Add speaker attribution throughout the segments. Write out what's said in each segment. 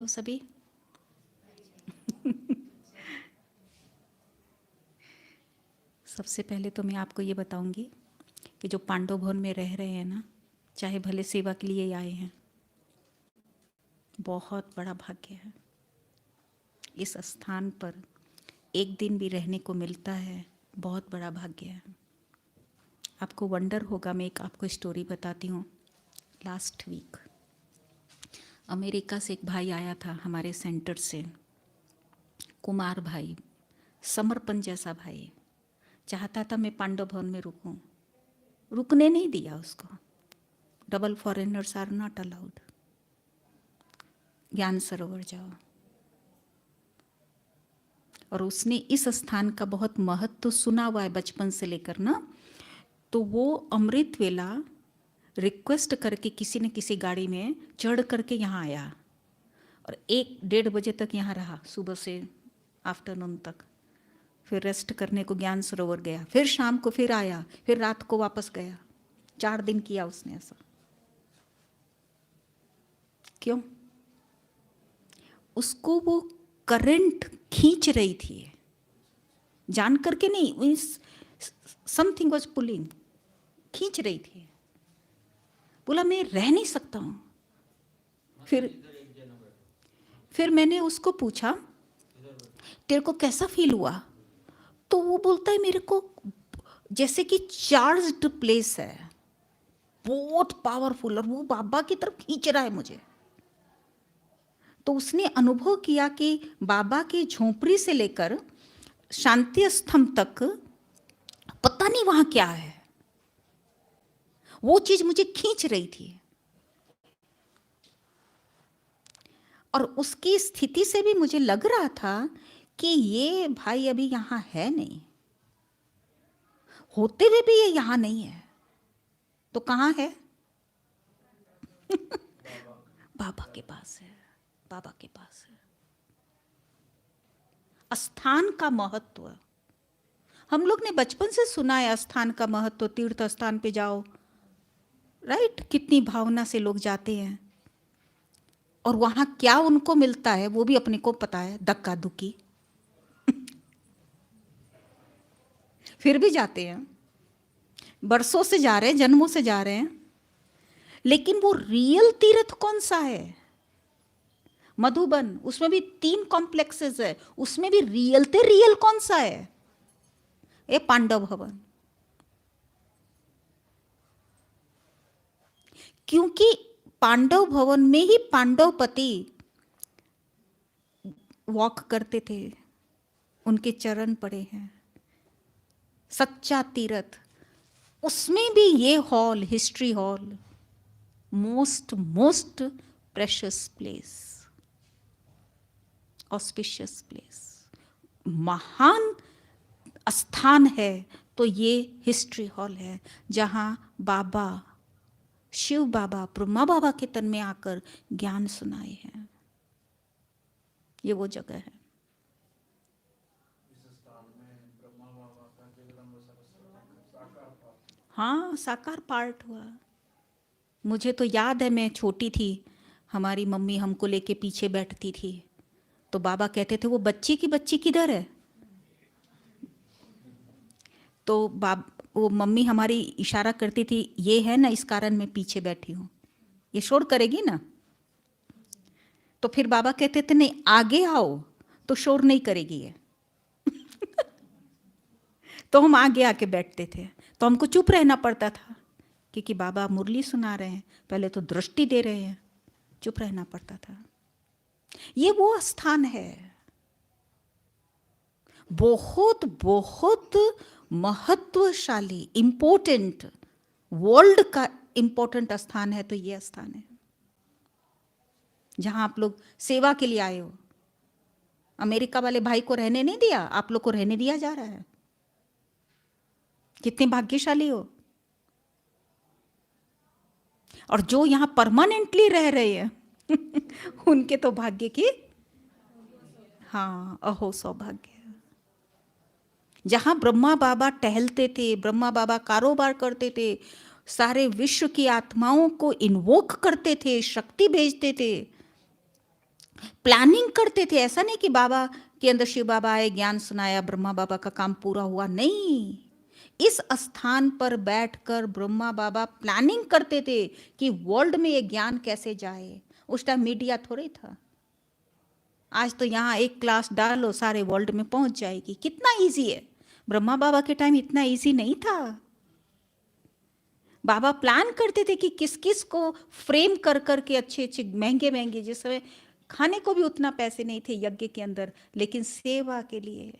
Speaker 1: तो सभी सबसे पहले तो मैं आपको ये बताऊंगी कि जो पांडव भवन में रह रहे हैं ना, चाहे भले सेवा के लिए ही आए हैं, बहुत बड़ा भाग्य है। इस स्थान पर एक दिन भी रहने को मिलता है, बहुत बड़ा भाग्य है। आपको वंडर होगा, मैं एक आपको स्टोरी बताती हूँ। लास्ट वीक अमेरिका से एक भाई आया था हमारे सेंटर से, कुमार भाई, समर्पण जैसा भाई। चाहता था मैं पांडव भवन में रुकूं, रुकने नहीं दिया उसको। Double foreigners are not allowed. Gyan Sarovar जाओ। और उसने इस स्थान का बहुत महत्व सुना हुआ है बचपन से लेकर ना, तो वो अमृत वेला रिक्वेस्ट करके किसी न किसी गाड़ी में चढ़ करके यहाँ आया और 1-1:30 बजे तक यहाँ रहा, सुबह से आफ्टरनून तक। फिर रेस्ट करने को ज्ञान सरोवर गया, फिर शाम को फिर आया, फिर रात को वापस गया। 4 दिन किया उसने ऐसा। क्यों? उसको वो करंट खींच रही थी, जान करके नहीं, समथिंग वाज पुलिंग, खींच रही थी। बोला मैं रह नहीं सकता हूं। फिर मैंने उसको पूछा तेरे को कैसा फील हुआ, तो वो बोलता है मेरे को जैसे कि चार्ज्ड प्लेस है, बहुत पावरफुल, और वो बाबा की तरफ खींच रहा है मुझे। तो उसने अनुभव किया कि बाबा की झोपड़ी से लेकर शांति स्तंभ तक पता नहीं वहां क्या है, वो चीज मुझे खींच रही थी। और उसकी स्थिति से भी मुझे लग रहा था कि ये भाई अभी यहां है नहीं, होते हुए भी ये यहां नहीं है, तो कहां है? बाबा के पास है, बाबा के पास है। स्थान का महत्व हम लोग ने बचपन से सुना है, स्थान का महत्व, तीर्थ स्थान पे जाओ, राइट? कितनी भावना से लोग जाते हैं, और वहां क्या उनको मिलता है वो भी अपने को पता है, धक्का धुक्की। फिर भी जाते हैं, बरसों से जा रहे हैं, जन्मों से जा रहे हैं। लेकिन वो रियल तीर्थ कौन सा है? मधुबन, उसमें भी 3 कॉम्प्लेक्सेस है, उसमें भी रियल कौन सा है? ये पांडव भवन। क्योंकि पांडव भवन में ही पांडवपति वॉक करते थे, उनके चरण पड़े हैं। सच्चा तीर्थ, उसमें भी ये hall, history hall, most precious place, auspicious place, महान स्थान है। तो ये हिस्ट्री हॉल है जहां बाबा, शिव बाबा, ब्रह्मा बाबा के तन में आकर ज्ञान सुनाए हैं। ये वो जगह है। हाँ, साकार पार्ट हुआ। मुझे तो याद है, मैं छोटी थी, हमारी मम्मी हमको लेके पीछे बैठती थी, तो बाबा कहते थे वो बच्ची की बच्ची किधर है? तो वो मम्मी हमारी इशारा करती थी, ये है ना, इस कारण मैं पीछे बैठी हूँ, ये शोर करेगी ना। तो फिर बाबा कहते थे नहीं, आगे आओ तो शोर नहीं करेगी ये। तो हम आगे आके बैठते थे, तो हमको चुप रहना पड़ता था, क्योंकि बाबा मुरली सुना रहे हैं, पहले तो दृष्टि दे रहे हैं, चुप रहना पड़ता था। ये वो स्थान है, बहुत बहुत महत्वशाली, इंपॉर्टेंट, वर्ल्ड का इंपॉर्टेंट स्थान है। तो ये स्थान है जहां आप लोग सेवा के लिए आए हो। अमेरिका वाले भाई को रहने नहीं दिया, आप लोग को रहने दिया जा रहा है। कितने भाग्यशाली हो। और जो यहां परमानेंटली रह रहे हैं उनके तो भाग्य की, हाँ, अहो सौभाग्य। जहां ब्रह्मा बाबा टहलते थे, ब्रह्मा बाबा कारोबार करते थे, सारे विश्व की आत्माओं को इन्वोक करते थे, शक्ति भेजते थे, प्लानिंग करते थे। ऐसा नहीं कि बाबा के अंदर शिव बाबा आए, ज्ञान सुनाया, ब्रह्मा बाबा का काम पूरा हुआ, नहीं। इस स्थान पर बैठकर ब्रह्मा बाबा प्लानिंग करते थे कि वर्ल्ड में ये ज्ञान कैसे जाए। उस टाइम मीडिया थोड़ी था। आज तो यहाँ एक क्लास डालो सारे वर्ल्ड में पहुंच जाएगी, कितना इजी है। ब्रह्मा बाबा के टाइम इतना इजी नहीं था। बाबा प्लान करते थे कि किस किस को फ्रेम कर करके अच्छे अच्छे महंगे महंगे, जिस समय खाने को भी उतना पैसे नहीं थे यज्ञ के अंदर, लेकिन सेवा के लिए।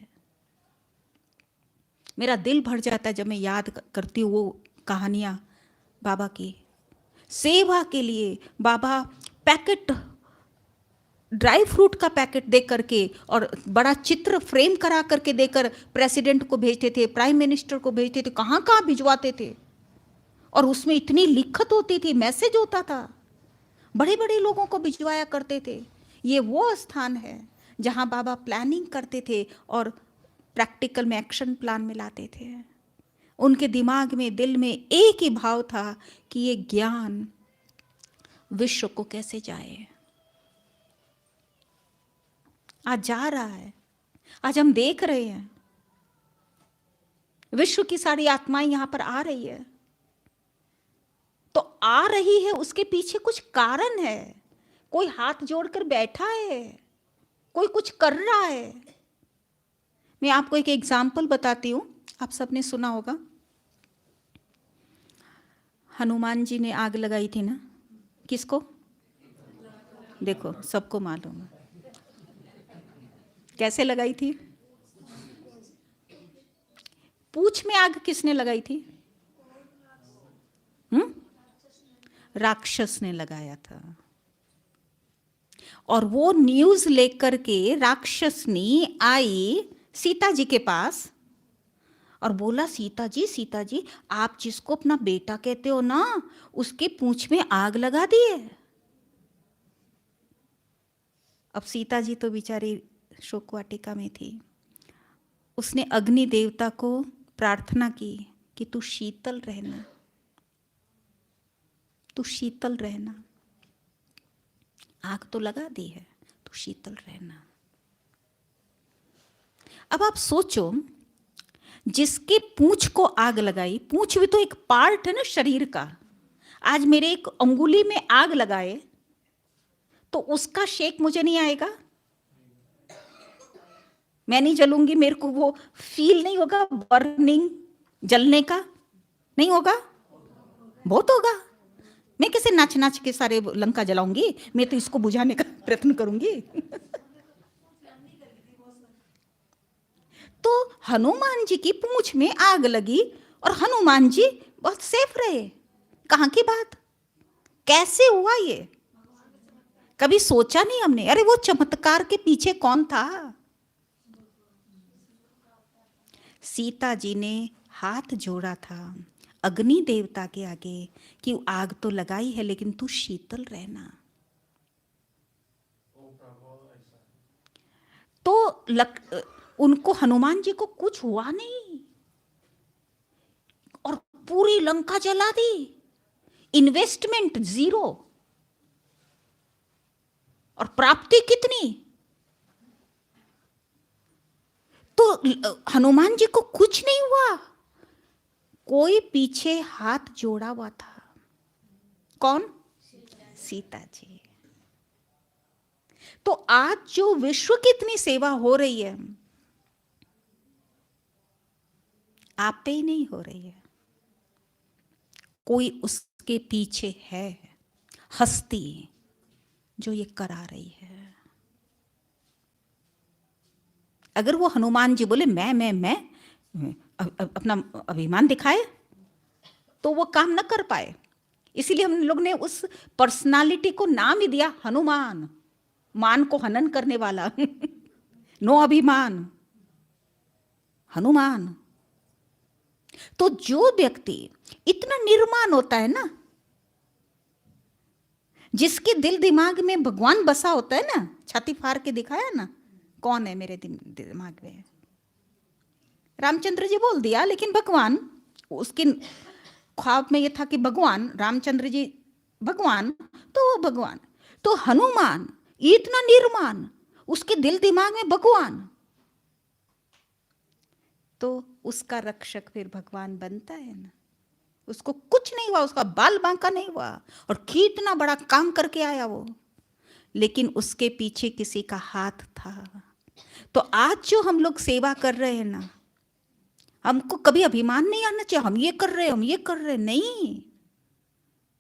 Speaker 1: मेरा दिल भर जाता है जब मैं याद करती हूँ वो कहानियाँ बाबा की। सेवा के लिए बाबा पैकेट, ड्राई फ्रूट का पैकेट दे करके और बड़ा चित्र फ्रेम करा करके देकर प्रेसिडेंट को भेजते थे, प्राइम मिनिस्टर को भेजते थे, कहाँ कहाँ भिजवाते थे। और उसमें इतनी लिखत होती थी, मैसेज होता था, बड़े बड़े लोगों को भिजवाया करते थे। ये वो स्थान है जहाँ बाबा प्लानिंग करते थे और प्रैक्टिकल में, एक्शन प्लान में लाते थे। उनके दिमाग में, दिल में एक ही भाव था कि ये ज्ञान विश्व को कैसे जाए। आज जा रहा है, आज हम देख रहे हैं विश्व की सारी आत्माएं यहां पर आ रही है। तो आ रही है, उसके पीछे कुछ कारण है। कोई हाथ जोड़कर बैठा है, कोई कुछ कर रहा है। मैं आपको एक एग्जाम्पल बताती हूं, आप सबने सुना होगा, हनुमान जी ने आग लगाई थी ना, किसको? देखो सबको मालूम है कैसे लगाई थी। पूंछ में आग किसने लगाई थी? राक्षस ने लगाया था। और वो न्यूज लेकर के राक्षसनी आई सीता जी के पास और बोला, सीता जी, आप जिसको अपना बेटा कहते हो ना, उसके पूंछ में आग लगा दिए। अब सीता जी तो बेचारी शोक वाटिका में थी। उसने अग्नि देवता को प्रार्थना की कि तू शीतल रहना, तू शीतल रहना, आग तो लगा दी है, तू शीतल रहना। अब आप सोचो, जिसके पूंछ को आग लगाई, पूंछ भी तो एक पार्ट है ना शरीर का। आज मेरे एक अंगुली में आग लगाए तो उसका शेक मुझे नहीं आएगा, मैं नहीं जलूंगी, मेरे को वो फील नहीं होगा, बर्निंग, जलने का नहीं होगा, बहुत होगा। मैं कैसे नाच नाच के सारे लंका जलाऊंगी, मैं तो इसको बुझाने का प्रयत्न करूंगी। तो हनुमान जी की पूंछ में आग लगी और हनुमान जी बहुत सेफ रहे। कहां की बात, कैसे हुआ ये कभी सोचा नहीं हमने। अरे वो चमत्कार के पीछे कौन था? सीता जी ने हाथ जोड़ा था अग्नि देवता के आगे कि आग तो लगाई है लेकिन तू शीतल रहना। तो उनको, हनुमान जी को कुछ हुआ नहीं और पूरी लंका जला दी, इन्वेस्टमेंट जीरो और प्राप्ति कितनी। तो हनुमान जी को कुछ नहीं हुआ, कोई पीछे हाथ जोड़ा हुआ था। कौन? सीता जी। तो आज जो विश्व की इतनी सेवा हो रही है, आप पे ही नहीं हो रही है, कोई उसके पीछे है हस्ती जो ये करा रही है। अगर वो हनुमान जी बोले मैं अपना अभिमान दिखाए तो वो काम न कर पाए। इसीलिए हम लोग ने उस पर्सनालिटी को नाम ही दिया हनुमान, मान को हनन करने वाला। नो अभिमान, हनुमान। तो जो व्यक्ति इतना निर्माण होता है ना, जिसके दिल दिमाग में भगवान बसा होता है ना, छाती फाड़ के दिखाया ना, कौन है मेरे दिमाग में? रामचंद्र जी बोल दिया, लेकिन भगवान, उसके ख्वाब में ये था कि भगवान रामचंद्र जी भगवान, तो वो भगवान। तो हनुमान इतना निर्माण, उसके दिल दिमाग में भगवान, तो उसका रक्षक फिर भगवान बनता है ना। उसको कुछ नहीं हुआ, उसका बाल बांका नहीं हुआ, और कितना बड़ा काम करके आया वो, लेकिन उसके पीछे किसी का हाथ था। तो आज जो हम लोग सेवा कर रहे हैं ना, हमको कभी अभिमान नहीं आना चाहिए हम ये कर रहे हैं, हम ये कर रहे हैं, नहीं।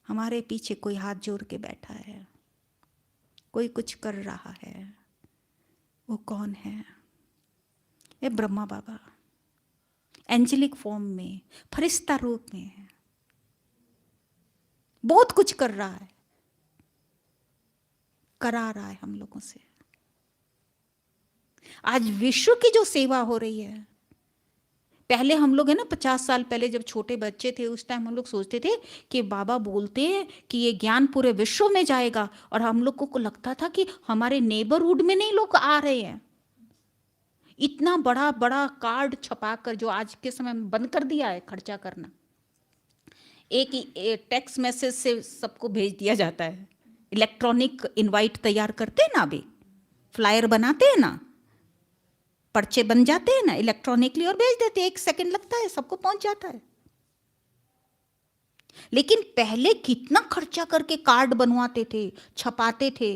Speaker 1: हमारे पीछे कोई हाथ जोड़ के बैठा है, कोई कुछ कर रहा है। वो कौन है? ये ब्रह्मा बाबा एंजेलिक फॉर्म में, फरिश्ता रूप में है, बहुत कुछ कर रहा है, करा रहा है हम लोगों से। आज विश्व की जो सेवा हो रही है, पहले हम लोग है ना 50 साल पहले जब छोटे बच्चे थे, उस टाइम हम लोग सोचते थे कि बाबा बोलते हैं कि ये ज्ञान पूरे विश्व में जाएगा, और हम लोग को लगता था कि हमारे नेबरहुड में नहीं लोग आ रहे हैं। इतना बड़ा बड़ा कार्ड छपाकर, जो आज के समय में बंद कर दिया है खर्चा करना, एक ही टेक्स्ट मैसेज से सबको भेज दिया जाता है। इलेक्ट्रॉनिक इनवाइट तैयार करते हैं ना, अभी फ्लायर बनाते हैं ना, पर्चे बन जाते हैं ना इलेक्ट्रॉनिकली, और भेज देते हैं, 1 सेकंड लगता है, सबको पहुंच जाता है। लेकिन पहले कितना खर्चा करके कार्ड बनवाते थे, छपाते थे।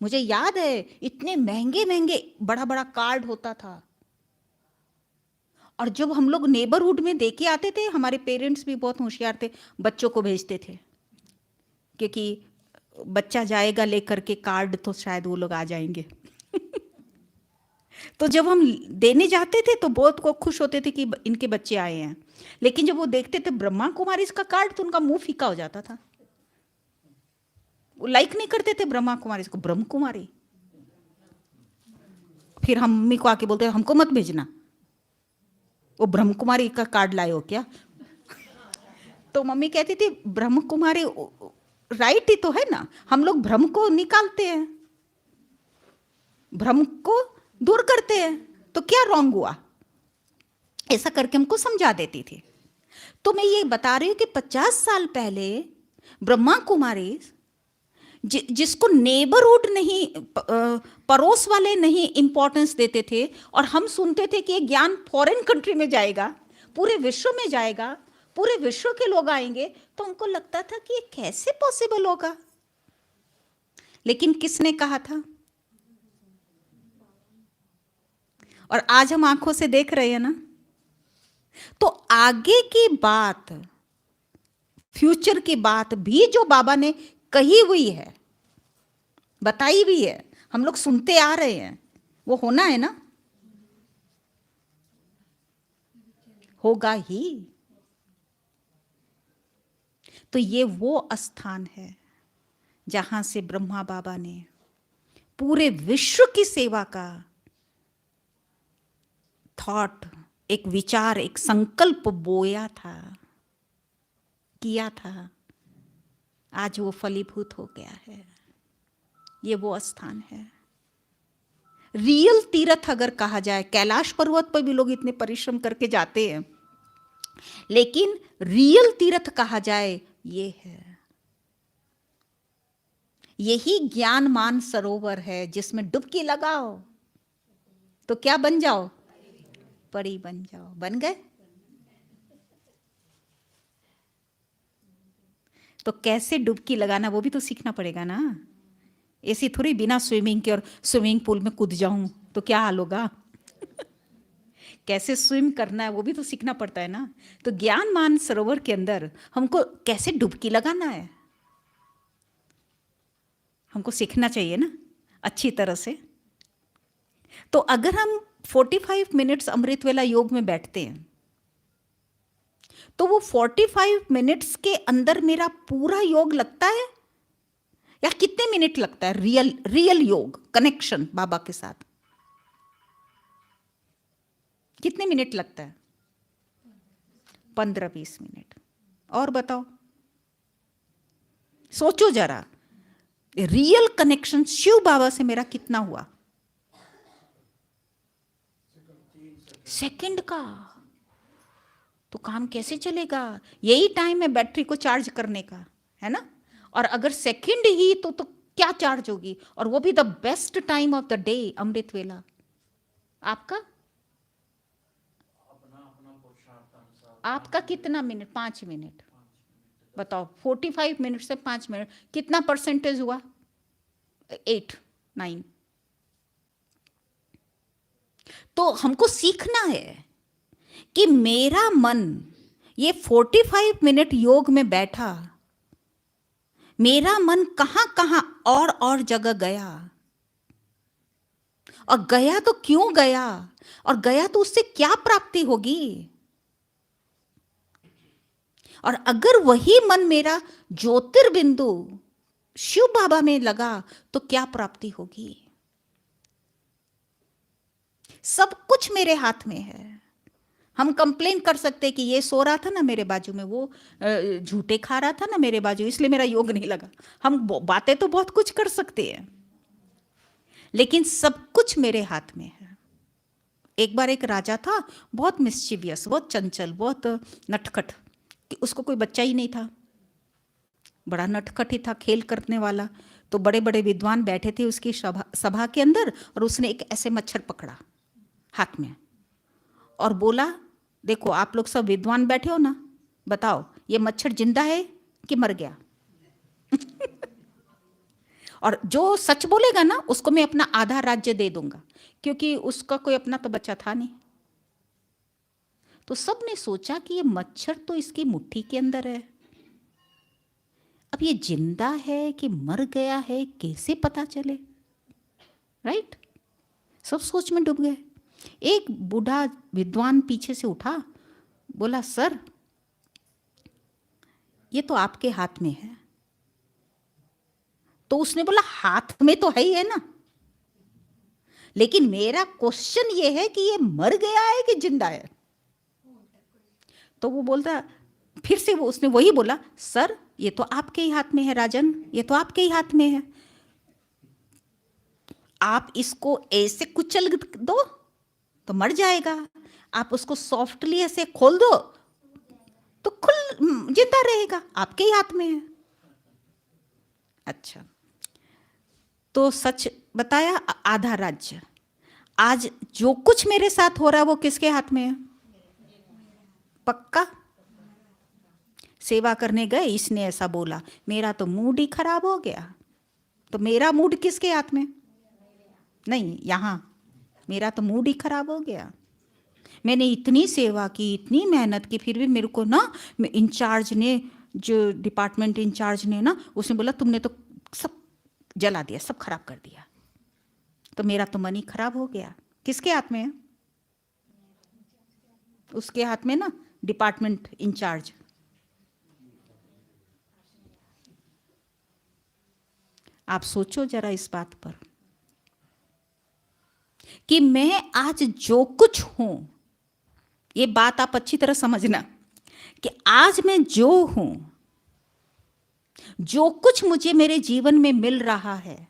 Speaker 1: मुझे याद है इतने महंगे महंगे बड़ा बड़ा कार्ड होता था, और जब हम लोग नेबरहुड में देके आते थे, हमारे पेरेंट्स भी बहुत होशियार थे, बच्चों को भेजते थे, क्योंकि बच्चा जाएगा लेकर के कार्ड तो शायद वो लोग आ जाएंगे। तो जब हम देने जाते थे तो बहुत को खुश होते थे कि इनके बच्चे आए हैं, लेकिन जब वो देखते थे ब्रह्मा कुमारी इसका कार्ड, तो उनका मुंह फीका हो जाता था, वो लाइक नहीं करते थे ब्रह्मा कुमारी इसको, ब्रह्म कुमारी। फिर हम मम्मी को आके बोलते हमको मत भेजना, वो ब्रह्म कुमारी का कार्ड लाए हो क्या? तो मम्मी कहती थी ब्रह्म कुमारी राइट ही तो है ना, हम लोग भ्रम को निकालते हैं, भ्रम को दूर करते हैं, तो क्या रॉन्ग हुआ? ऐसा करके हमको समझा देती थी। तो मैं ये बता रही हूं कि 50 साल पहले ब्रह्मा कुमारी, जिसको नेबरहुड नहीं, पड़ोस वाले नहीं इंपॉर्टेंस देते थे, और हम सुनते थे कि ये ज्ञान फॉरेन कंट्री में जाएगा, पूरे विश्व में जाएगा, पूरे विश्व के लोग आएंगे, तो हमको लगता था कि ये कैसे पॉसिबल होगा। लेकिन किसने कहा था? और आज हम आंखों से देख रहे हैं ना। तो आगे की बात, फ्यूचर की बात भी जो बाबा ने कही हुई है, बताई हुई है, हम लोग सुनते आ रहे हैं, वो होना है ना, होगा ही। तो ये वो स्थान है जहां से ब्रह्मा बाबा ने पूरे विश्व की सेवा का थॉट, एक विचार, एक संकल्प बोया था, किया था। आज वो फलीभूत हो गया है। ये वो स्थान है। रियल तीर्थ अगर कहा जाए, कैलाश पर्वत पर भी लोग इतने परिश्रम करके जाते हैं, लेकिन रियल तीर्थ कहा जाए, ये है। यही ज्ञान मान सरोवर है, जिसमें डुबकी लगाओ तो क्या बन जाओ? परी बन जाओ। बन गए? तो कैसे डुबकी लगाना वो भी तो सीखना पड़ेगा ना। ऐसी थोड़ी बिना स्विमिंग के, और स्विमिंग पूल में कूद जाऊं तो क्या हाल होगा। कैसे स्विम करना है वो भी तो सीखना पड़ता है ना। तो ज्ञान मान सरोवर के अंदर हमको कैसे डुबकी लगाना है, हमको सीखना चाहिए ना अच्छी तरह से। तो अगर हम 45 मिनट्स अमृत वेला योग में बैठते हैं, तो वो 45 मिनट्स के अंदर मेरा पूरा योग लगता है, या कितने मिनट लगता है रियल योग कनेक्शन बाबा के साथ? कितने मिनट लगता है? 15-20 मिनट। और बताओ, सोचो जरा, रियल कनेक्शन शिव बाबा से मेरा कितना हुआ? सेकंड का। तो काम कैसे चलेगा? यही टाइम है बैटरी को चार्ज करने का, है ना। और अगर सेकंड ही तो क्या चार्ज होगी, और वो भी the best time of the day, अमृत वेला आपका। आपका कितना मिनट, 5 मिनट, बताओ 45 मिनट से 5 मिनट कितना परसेंटेज हुआ, 8 9। तो हमको सीखना है कि मेरा मन ये 45 मिनट योग में बैठा, मेरा मन कहां कहां और जगह गया, और गया तो क्यों गया, और गया तो उससे क्या प्राप्ति होगी। और अगर वही मन मेरा ज्योतिर्बिंदु शिव बाबा में लगा तो क्या प्राप्ति होगी। सब कुछ मेरे हाथ में है। हम कंप्लेन कर सकते कि ये सो रहा था ना मेरे बाजू में, वो झूठे खा रहा था ना मेरे बाजू, इसलिए मेरा योग नहीं लगा। हम बातें तो बहुत कुछ कर सकते हैं, लेकिन सब कुछ मेरे हाथ में है। एक बार एक राजा था, बहुत मिस्चिवियस, बहुत चंचल, बहुत नटखट, कि उसको कोई बच्चा ही नहीं था, बड़ा नटखट ही था, खेल करने वाला। तो बड़े बड़े विद्वान बैठे थे उसकी सभा के अंदर, और उसने एक ऐसे मच्छर पकड़ा हाथ में और बोला, देखो आप लोग सब विद्वान बैठे हो ना, बताओ ये मच्छर जिंदा है कि मर गया। और जो सच बोलेगा ना उसको मैं अपना आधा राज्य दे दूंगा, क्योंकि उसका कोई अपना तो बच्चा था नहीं। तो सबने सोचा कि ये मच्छर तो इसकी मुट्ठी के अंदर है, अब ये जिंदा है कि मर गया है कैसे पता चले, राइट। सब सोच में डूब गए। एक बूढ़ा विद्वान पीछे से उठा, बोला, सर ये तो आपके हाथ में है। तो उसने बोला, हाथ में तो है ही है ना, लेकिन मेरा क्वेश्चन ये है कि ये मर गया है कि जिंदा है। तो वो बोलता, फिर से वो उसने वही बोला, सर ये तो आपके ही हाथ में है राजन, ये तो आपके ही हाथ में है। आप इसको ऐसे कुचल दो तो मर जाएगा, आप उसको सॉफ्टली ऐसे खोल दो तो खुल जिंदा रहेगा, आपके ही हाथ में है। अच्छा, तो सच बताया, आधा राज्य। आज जो कुछ मेरे साथ हो रहा है वो किसके हाथ में है, पक्का। सेवा करने गए, इसने ऐसा बोला, मेरा तो मूड ही खराब हो गया, तो मेरा मूड किसके हाथ में, नहीं यहाँ, मेरा तो मूड ही खराब हो गया। मैंने इतनी सेवा की, इतनी मेहनत की, फिर भी मेरे को ना इंचार्ज ने, जो डिपार्टमेंट इंचार्ज ने ना, उसने बोला तुमने तो सब जला दिया, सब खराब कर दिया, तो मेरा तो मन ही खराब हो गया। किसके हाथ में है, उसके हाथ में ना, डिपार्टमेंट इंचार्ज। आप सोचो जरा इस बात पर कि मैं आज जो कुछ हूं, ये बात आप अच्छी तरह समझना, कि आज मैं जो हूं, जो कुछ मुझे मेरे जीवन में मिल रहा है,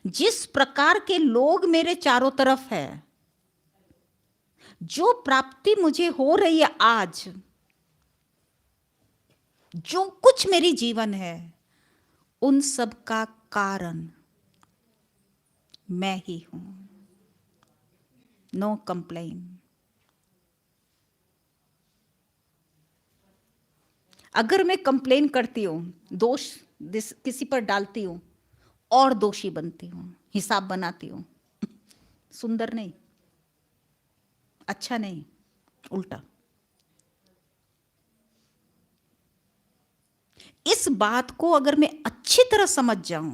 Speaker 1: जिस प्रकार के लोग मेरे चारों तरफ है, जो प्राप्ति मुझे हो रही है आज, जो कुछ मेरी जीवन है, उन सब का कारण मैं ही हूं। No complain. अगर मैं कंप्लेन करती हूं, दोष किसी पर डालती हूं, और दोषी बनती हूं, हिसाब बनाती हूं, सुंदर नहीं, अच्छा नहीं, उल्टा। इस बात को अगर मैं अच्छी तरह समझ जाऊं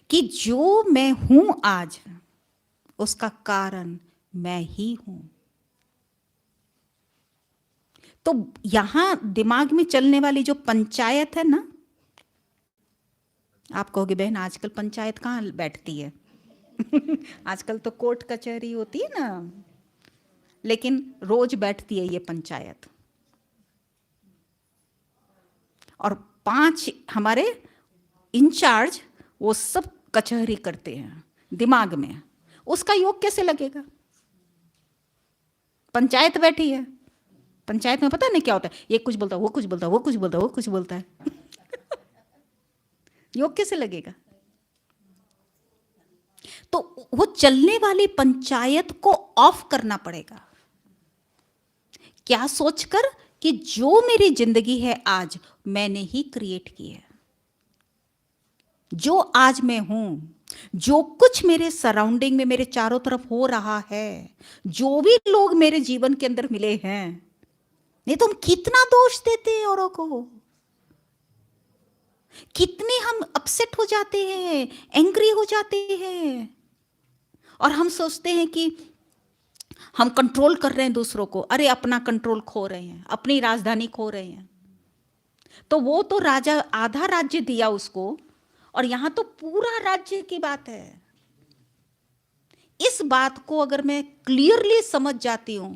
Speaker 1: कि जो मैं हूं आज, उसका कारण मैं ही हूं, तो यहां दिमाग में चलने वाली जो पंचायत है ना, आप कहोगे बहन आजकल पंचायत कहां बैठती है। आजकल तो कोर्ट कचहरी होती है ना, लेकिन रोज बैठती है ये पंचायत। और 5 हमारे इंचार्ज, वो सब कचहरी करते हैं दिमाग में। उसका योग कैसे लगेगा, पंचायत बैठी है, पंचायत में पता नहीं क्या होता है, ये कुछ बोलता है, वो कुछ बोलता है, वो कुछ बोलता है, वो कुछ बोलता है। योग कैसे लगेगा? तो वो चलने वाली पंचायत को ऑफ करना पड़ेगा। क्या सोचकर कि जो मेरी जिंदगी है आज मैंने ही क्रिएट की है। जो आज मैं हूं, जो कुछ मेरे सराउंडिंग में मेरे चारों तरफ हो रहा है, जो भी लोग मेरे जीवन के अंदर मिले हैं, नहीं तो हम कितना दोष देते हैं औरों को, कितने हम अपसेट हो जाते हैं, एंग्री हो जाते हैं, और हम सोचते हैं कि हम कंट्रोल कर रहे हैं दूसरों को। अरे अपना कंट्रोल खो रहे हैं, अपनी राजधानी खो रहे हैं। तो वो तो राजा आधा राज्य दिया उसको, और यहां तो पूरा राज्य की बात है। इस बात को अगर मैं क्लियरली समझ जाती हूं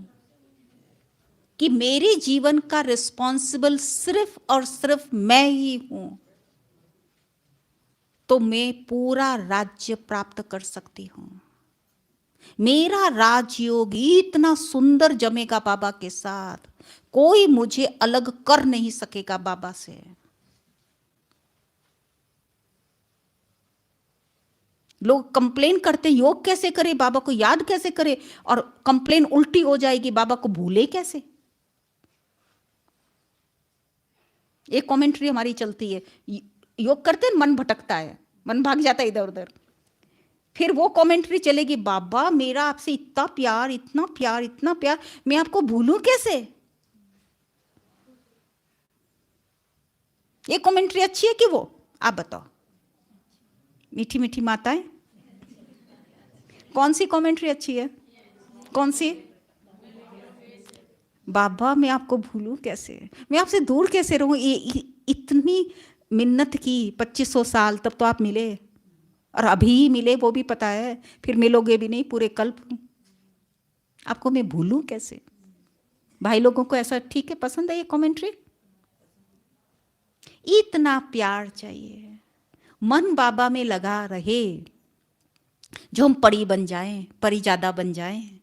Speaker 1: कि मेरे जीवन का रिस्पॉन्सिबल सिर्फ और सिर्फ मैं ही हूं, तो मैं पूरा राज्य प्राप्त कर सकती हूं। मेरा राजयोग इतना सुंदर जमेगा बाबा के साथ, कोई मुझे अलग कर नहीं सकेगा बाबा से। लोग कंप्लेन करते योग कैसे करे, बाबा को याद कैसे करे, और कंप्लेन उल्टी हो जाएगी, बाबा को भूले कैसे। एक कमेंट्री हमारी चलती है, योग करते मन भटकता है, मन भाग जाता है इधर उधर। फिर वो कमेंट्री चलेगी, बाबा मेरा आपसे इतना प्यार, इतना प्यार, इतना प्यार, मैं आपको भूलूं कैसे। ये कमेंट्री अच्छी है कि वो, आप बताओ। मीठी मीठी माताएं, कौन सी कमेंट्री अच्छी है? कौन सी? बाबा मैं आपको भूलूं कैसे, मैं आपसे दूर कैसे रहूं। इतनी मिन्नत की, 2500 साल, तब तो आप मिले, और अभी ही मिले वो भी पता है, फिर मिलोगे भी नहीं पूरे कल्प। आपको मैं भूलूं कैसे। भाई लोगों को ऐसा ठीक है, पसंद है ये कमेंट्री। इतना प्यार चाहिए, मन बाबा में लगा रहे, जो हम परी बन जाएं, परिजादा बन जाएं,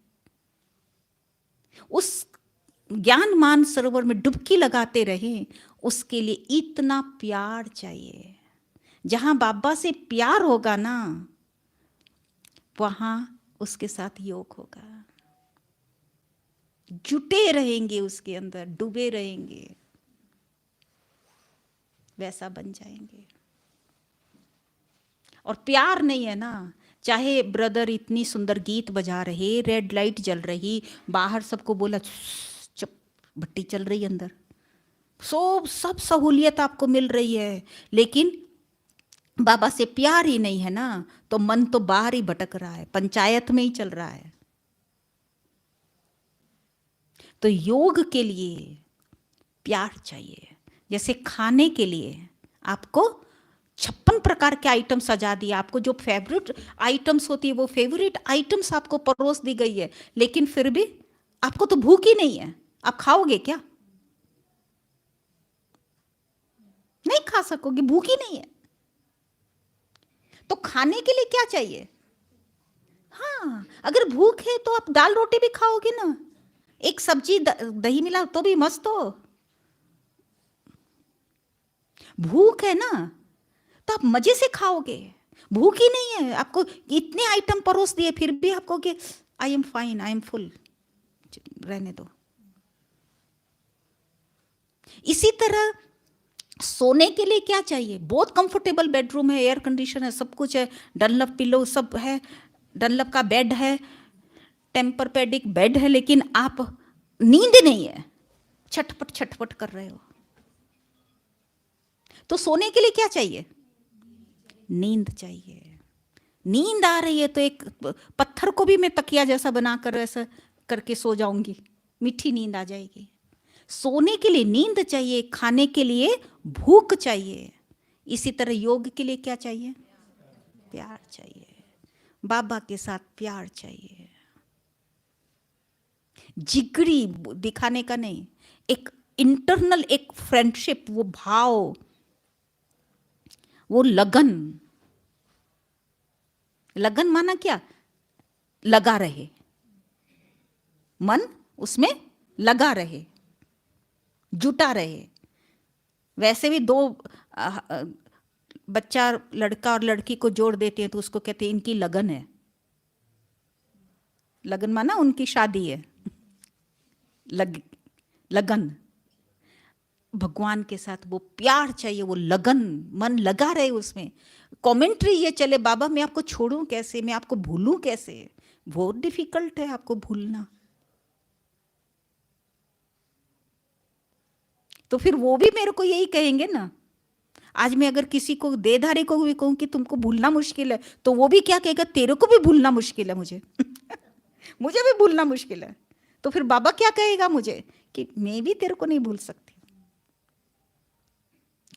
Speaker 1: उस ज्ञान मान सरोवर में डुबकी लगाते रहें। उसके लिए इतना प्यार चाहिए। जहां बाबा से प्यार होगा ना, वहां उसके साथ योग होगा। जुटे रहेंगे उसके अंदर, डूबे रहेंगे, वैसा बन जाएंगे। और प्यार नहीं है ना, चाहे ब्रदर इतनी सुंदर गीत बजा रहे, रेड लाइट जल रही, बाहर सबको बोला चुप, भट्टी चल रही अंदर, सब सहूलियत आपको मिल रही है, लेकिन बाबा से प्यार ही नहीं है ना, तो मन तो बाहर ही भटक रहा है, पंचायत में ही चल रहा है। तो योग के लिए प्यार चाहिए। जैसे खाने के लिए आपको 56 प्रकार के आइटम सजा दिया, आपको जो फेवरेट आइटम्स होती है वो फेवरेट आइटम्स आपको परोस दी गई है, लेकिन फिर भी आपको तो भूख ही नहीं है, आप खाओगे क्या? नहीं खा सकोगे, भूख ही नहीं है। तो खाने के लिए क्या चाहिए? हाँ, अगर भूख है तो आप दाल रोटी भी खाओगे ना, एक सब्जी दही मिला तो भी मस्त हो। भूख है ना, तो आप मजे से खाओगे। भूख ही नहीं है, आपको इतने आइटम परोस दिए, फिर भी आपको कि I am fine, I am full, रहने दो। इसी तरह सोने के लिए क्या चाहिए? बहुत कंफर्टेबल बेडरूम है, एयर कंडीशन है, सब कुछ है, डनलप पिलो सब है, डनलप का बेड है, टेम्परपेडिक बेड है, लेकिन आप नींद नहीं है, छटपट छटपट कर रहे हो। तो सोने के लिए क्या चाहिए? नींद चाहिए। नींद आ रही है तो एक पत्थर को भी मैं तकिया जैसा बनाकर ऐसा करके सो जाऊंगी, मीठी नींद आ जाएगी। सोने के लिए नींद चाहिए, खाने के लिए भूख चाहिए। इसी तरह योग के लिए क्या चाहिए? प्यार चाहिए, बाबा के साथ प्यार चाहिए। जिगरी दिखाने का नहीं, एक इंटरनल एक फ्रेंडशिप, वो भाव, वो लगन। लगन माना क्या? लगा रहे, मन उसमें लगा रहे, जुटा रहे। वैसे भी दो बच्चा लड़का और लड़की को जोड़ देते हैं तो उसको कहते हैं इनकी लगन है। लगन माना उनकी शादी है। लगन। भगवान के साथ वो प्यार चाहिए, वो लगन, मन लगा रहे उसमें। कमेंट्री ये चले, बाबा मैं आपको छोड़ूं कैसे, मैं आपको भूलूं कैसे। बहुत डिफिकल्ट है आपको भूलना। तो फिर वो भी मेरे को यही कहेंगे ना। आज मैं अगर किसी को देधारी को भी कहूं कि तुमको भूलना मुश्किल है, तो वो भी क्या कहेगा, तेरे को भी भूलना मुश्किल है मुझे। मुझे भी भूलना मुश्किल है। तो फिर बाबा क्या कहेगा मुझे कि मैं भी तेरे को नहीं भूल सकती।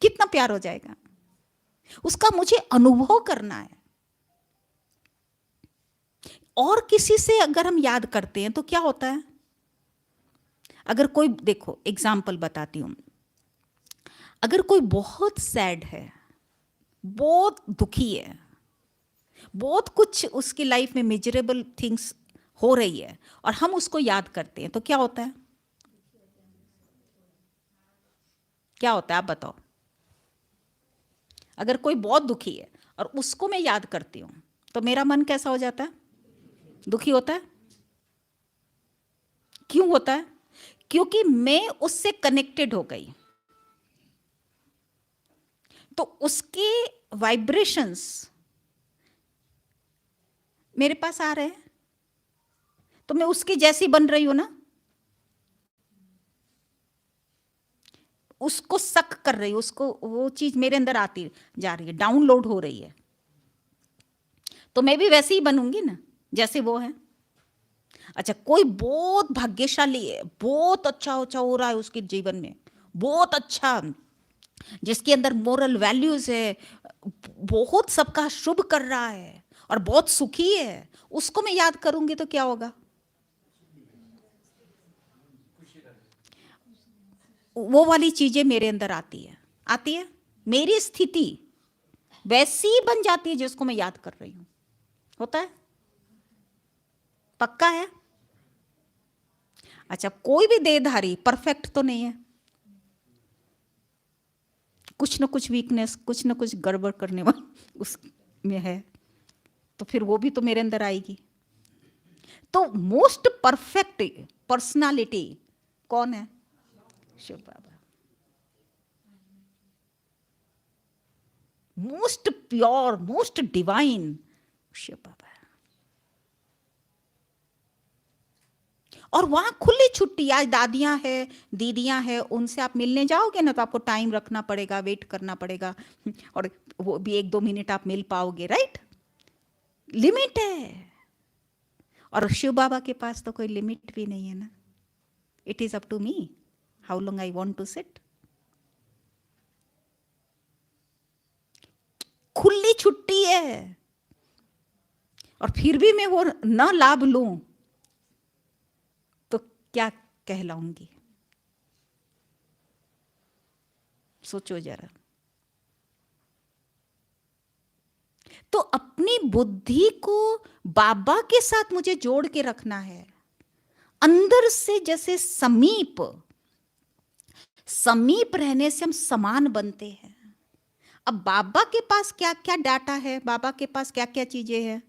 Speaker 1: कितना प्यार हो जाएगा उसका, मुझे अनुभव करना है। और किसी से अगर हम याद करते हैं तो क्या होता है, अगर कोई, देखो एग्जाम्पल बताती हूं, अगर कोई बहुत सैड है, बहुत दुखी है, बहुत कुछ उसकी लाइफ में मिजरेबल थिंग्स हो रही है, और हम उसको याद करते हैं तो क्या होता है, क्या होता है आप बताओ। अगर कोई बहुत दुखी है और उसको मैं याद करती हूं तो मेरा मन कैसा हो जाता है, दुखी होता है। क्यों होता है, क्योंकि मैं उससे कनेक्टेड हो गई, तो उसके वाइब्रेशंस मेरे पास आ रहे हैं, तो मैं उसकी जैसी बन रही हूं ना, उसको सक कर रही हूं, उसको वो चीज मेरे अंदर आती जा रही है, डाउनलोड हो रही है, तो मैं भी वैसे ही बनूंगी ना जैसे वो है। अच्छा, कोई बहुत भाग्यशाली है, बहुत अच्छा अच्छा हो रहा है उसके जीवन में, बहुत अच्छा, जिसके अंदर मोरल वैल्यूज है, बहुत सबका शुभ कर रहा है और बहुत सुखी है, उसको मैं याद करूंगी तो क्या होगा, वो वाली चीजें मेरे अंदर आती है, आती है, मेरी स्थिति वैसी ही बन जाती है जिसको मैं याद कर रही हूं। होता है, पक्का है। अच्छा, कोई भी देहधारी परफेक्ट तो नहीं है, कुछ ना कुछ वीकनेस, कुछ ना कुछ गड़बड़ करने वाला उसमें है, तो फिर वो भी तो मेरे अंदर आएगी। तो मोस्ट परफेक्ट पर्सनालिटी कौन है, Shiv Baba. Most pure, most divine Shiv Baba. और वहां खुली छुट्टी, आज दादियां हैं, दीदियां हैं, उनसे आप मिलने जाओगे ना तो आपको टाइम रखना पड़ेगा, वेट करना पड़ेगा, और वो भी 1-2 मिनट आप मिल पाओगे, राइट, लिमिट है। और शिव बाबा के पास तो कोई लिमिट भी नहीं है ना, it is up to me how long I want to sit. खुली छुट्टी है, और फिर भी मैं वो न लाभ लूं तो क्या कहलाऊंगी, सोचो जरा। तो अपनी बुद्धि को बाबा के साथ मुझे जोड़ के रखना है, अंदर से, जैसे समीप, समीप रहने से हम समान बनते हैं। अब बाबा के पास क्या क्या डाटा है, बाबा के पास क्या क्या चीजें हैं,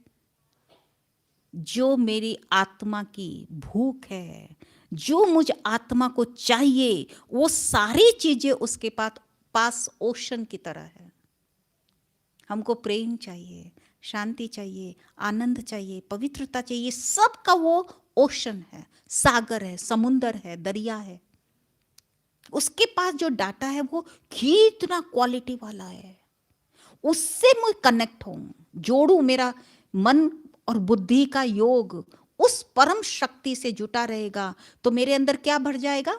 Speaker 1: जो मेरी आत्मा की भूख है, जो मुझ आत्मा को चाहिए, वो सारी चीजें उसके पास ओशन की तरह है। हमको प्रेम चाहिए, शांति चाहिए, आनंद चाहिए, पवित्रता चाहिए, सबका वो ओशन है, सागर है, समुंदर है, दरिया है। उसके पास जो डाटा है वो कितना क्वालिटी वाला है, उससे मैं कनेक्ट हूं, जोड़ू, मेरा मन और बुद्धि का योग उस परम शक्ति से जुटा रहेगा, तो मेरे अंदर क्या भर जाएगा,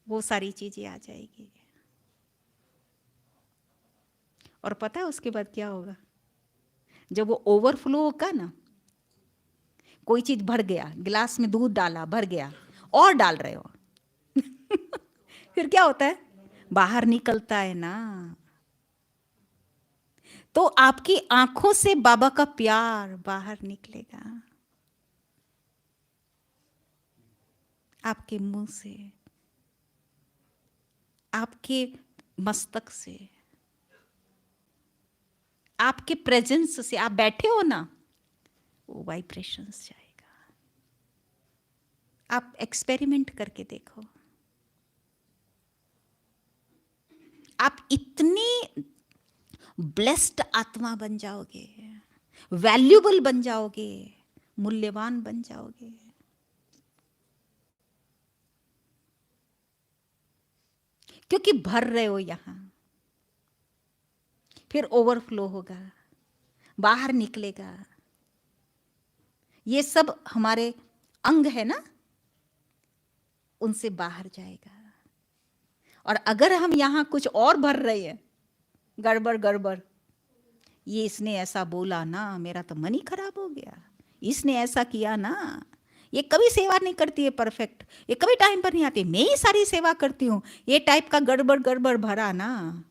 Speaker 1: वो सारी चीजें आ जाएगी। और पता है उसके बाद क्या होगा, जब वो ओवरफ्लो होगा ना, कोई चीज भर गया, गिलास में दूध डाला, भर गया, और डाल रहे हो, फिर क्या होता है, बाहर निकलता है ना। तो आपकी आंखों से बाबा का प्यार बाहर निकलेगा, आपके मुंह से, आपके मस्तक से, आपके प्रेजेंस से, आप बैठे हो ना, वो वाइब्रेशंस जाएगा। आप एक्सपेरिमेंट करके देखो, आप इतनी ब्लेस्ड आत्मा बन जाओगे, वैल्यूबल बन जाओगे, मूल्यवान बन जाओगे। क्योंकि भर रहे हो यहां, फिर ओवरफ्लो होगा, बाहर निकलेगा। ये सब हमारे अंग है ना, उनसे बाहर जाएगा। और अगर हम यहां कुछ और भर रहे हैं, गड़बड़ गड़बड़, ये इसने ऐसा बोला ना, मेरा तो मन ही खराब हो गया, इसने ऐसा किया ना, ये कभी सेवा नहीं करती है परफेक्ट, ये कभी टाइम पर नहीं आती, मैं ही सारी सेवा करती हूँ, ये टाइप का गड़बड़ गड़बड़ भरा ना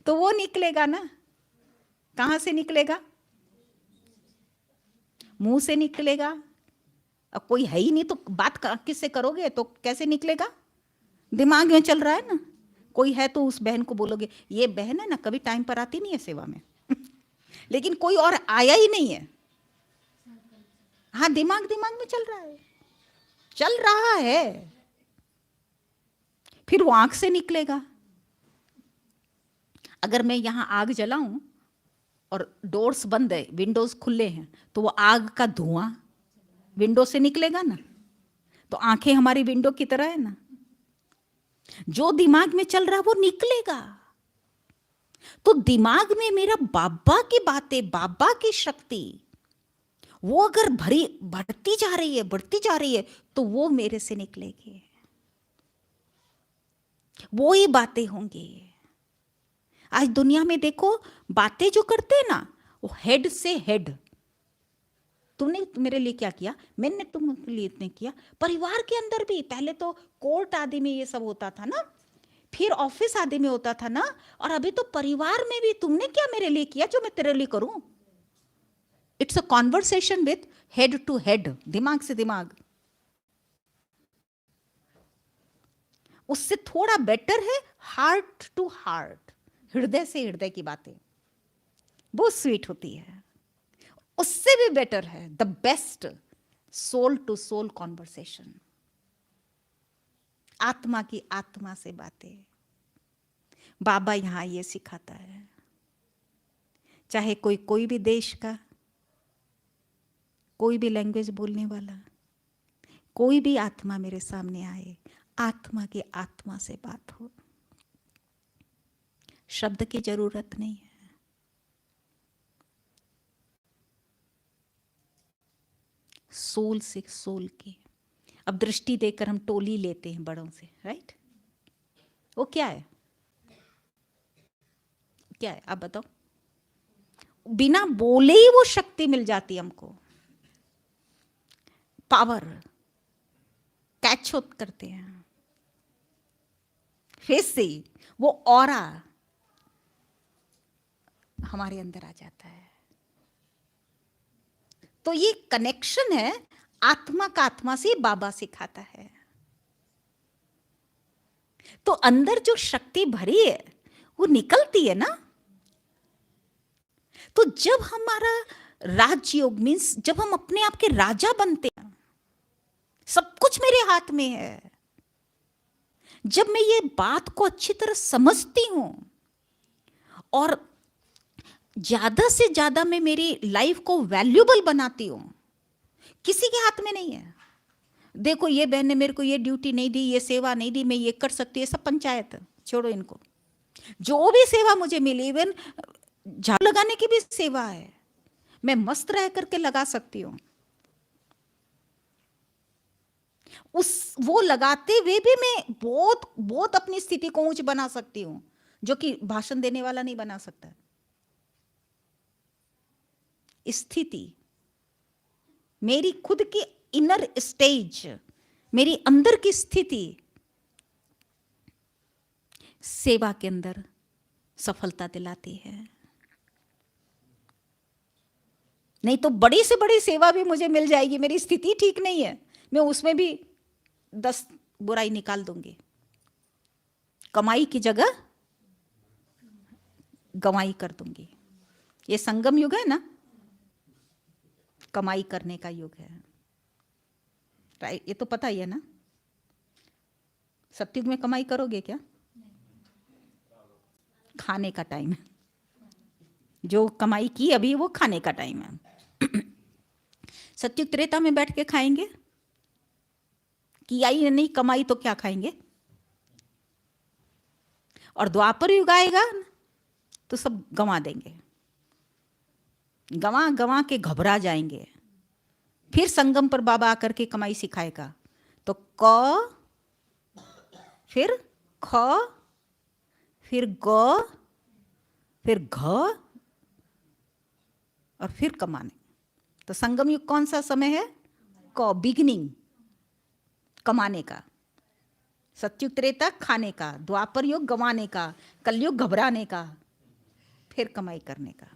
Speaker 1: तो वो निकलेगा ना। कहाँ से निकलेगा? मुंह से निकलेगा। अब कोई है ही नहीं तो बात किससे करोगे? तो कैसे निकलेगा? दिमाग में चल रहा है ना। कोई है तो उस बहन को बोलोगे, ये बहन है ना कभी टाइम पर आती नहीं है सेवा में लेकिन कोई और आया ही नहीं है। हाँ, दिमाग दिमाग में चल रहा है, चल रहा है, फिर वो आंख से निकलेगा। अगर मैं यहां आग जलाऊं और डोर्स बंद है, विंडोज खुले हैं, तो वो आग का धुआं विंडो से निकलेगा ना। तो आंखें हमारी विंडो की तरह है ना, जो दिमाग में चल रहा है वो निकलेगा। तो दिमाग में मेरा बाबा की बातें, बाबा की शक्ति, वो अगर भरी बढ़ती जा रही है, बढ़ती जा रही है, तो वो मेरे से निकलेगी, वो ही बातें होंगी। आज दुनिया में देखो, बातें जो करते हैं ना, वो हेड से हेड, तुमने मेरे लिए क्या किया, मैंने तुमके लिए इतने किया। परिवार के अंदर भी पहले तो कोर्ट आदि में ये सब होता था ना, फिर ऑफिस आदि में होता था ना, और अभी तो परिवार में भी तुमने क्या मेरे लिए किया जो मैं तेरे लिए करूं। It's a conversation with head to head, दिमाग से दिमाग। उससे थोड़ा बेटर है हार्ट टू हार्ट, हृदय से हृदय की बातें, बहुत स्वीट होती है। उससे भी बेटर है the best soul to soul conversation, आत्मा की आत्मा से बातें। बाबा यहां ये सिखाता है, चाहे कोई भी देश का, कोई भी लैंग्वेज बोलने वाला, कोई भी आत्मा मेरे सामने आए, आत्मा की आत्मा से बात हो, शब्द की जरूरत नहीं है। सोल से सोल की। अब दृष्टि देकर हम टोली लेते हैं बड़ों से, राइट? वो क्या है? क्या है आप बताओ? बिना बोले ही वो शक्ति मिल जाती है हमको, पावर कैच होत करते हैं फेस से ही, वो ऑरा हमारे अंदर आ जाता है। तो ये कनेक्शन है आत्मा का आत्मा से, बाबा सिखाता है। तो अंदर जो शक्ति भरी है वो निकलती है ना। तो जब हमारा राजयोग मीन्स जब हम अपने आप के राजा बनते हैं, सब कुछ मेरे हाथ में है, जब मैं ये बात को अच्छी तरह समझती हूं और ज्यादा से ज्यादा मैं मेरी लाइफ को वैल्यूबल बनाती हूं, किसी के हाथ में नहीं है। देखो ये बहन ने मेरे को ये ड्यूटी नहीं दी, ये सेवा नहीं दी, मैं ये कर सकती, ये सब पंचायत, छोड़ो इनको। जो भी सेवा मुझे मिली, इवन झाड़ू लगाने की भी सेवा है, मैं मस्त रह करके लगा सकती हूँ। उस वो लगाते हुए भी मैं बहुत बहुत अपनी स्थिति को ऊंच बना सकती हूँ, जो कि भाषण देने वाला नहीं बना सकता। स्थिति मेरी खुद की इनर स्टेज, मेरी अंदर की स्थिति सेवा के अंदर सफलता दिलाती है। नहीं तो बड़ी से बड़ी सेवा भी मुझे मिल जाएगी, मेरी स्थिति ठीक नहीं है, मैं उसमें भी 10 बुराई निकाल दूंगी, कमाई की जगह गवाई कर दूंगी। ये संगम युग है ना, कमाई करने का युग है, राइट? ये तो पता ही है ना। सत्युग में कमाई करोगे क्या? खाने का टाइम है, जो कमाई की अभी वो खाने का टाइम है। सत्युग त्रेता में बैठ के खाएंगे, किया ही नहीं कमाई तो क्या खाएंगे? और द्वापर युग आएगा तो सब गंवा देंगे, गंवा गंवा के घबरा जाएंगे। फिर संगम पर बाबा आकर के कमाई सिखाएगा, तो क, फिर ख, फिर ग, फिर घ, और फिर कमाने। तो संगम युग कौन सा समय है? क, बिगिनिंग, कमाने का। सत्युग त्रेता खाने का, द्वापर युग गंवाने का, कलयुग घबराने का, फिर कमाई करने का।